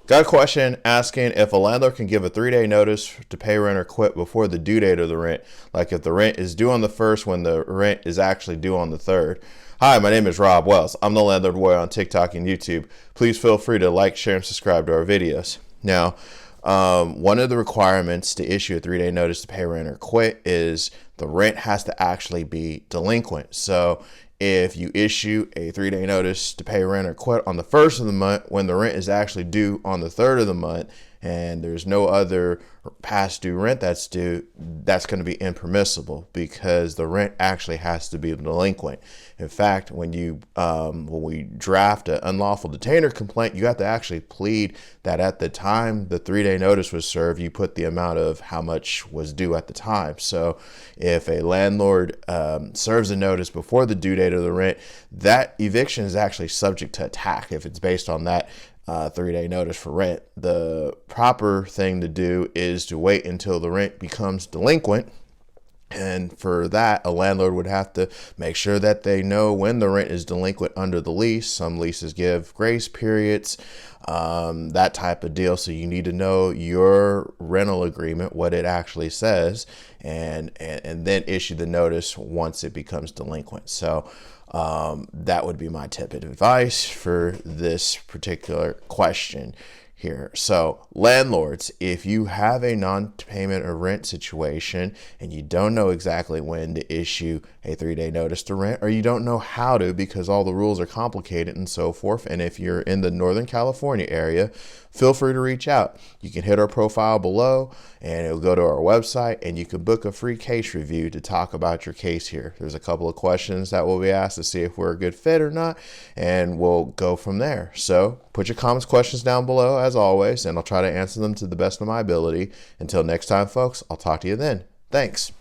Got a question asking if a landlord can give a 3-day notice to pay rent or quit before the due date of the rent, like if the rent is due on the 1st when the rent is actually due on the 3rd. Hi, my name is Rob Wells. I'm the Landlord Warrior on TikTok and YouTube. Please feel free to like, share, and subscribe to our videos. Now, one of the requirements to issue a 3-day notice to pay rent or quit is the rent has to actually be delinquent. So if you issue a 3-day notice to pay rent or quit on the 1st of the month when the rent is actually due on the 3rd of the month and there's no other past due rent that's due, that's going to be impermissible because the rent actually has to be delinquent. In fact, when we draft an unlawful detainer complaint, you have to actually plead that at the time the 3-day notice was served, you put the amount of how much was due at the time. So if a landlord serves a notice before the due date of the rent, that eviction is actually subject to attack if it's based on that 3-day notice for rent. The proper thing to do is to wait until the rent becomes delinquent. And for that, a landlord would have to make sure that they know when the rent is delinquent under the lease. Some leases give grace periods, that type of deal. So you need to know your rental agreement, what it actually says, and then issue the notice once it becomes delinquent. So that would be my tip and advice for this particular question here. So landlords, if you have a non-payment or rent situation and you don't know exactly when to issue a 3-day notice to rent, or you don't know how to because all the rules are complicated and so forth, and if you're in the Northern California area, feel free to reach out. You can hit our profile below and it'll go to our website and you can book a free case review to talk about your case here. There's a couple of questions that will be asked to see if we're a good fit or not, and we'll go from there. So put your comments, questions down below as always, and I'll try to answer them to the best of my ability. Until next time, folks, I'll talk to you then. Thanks.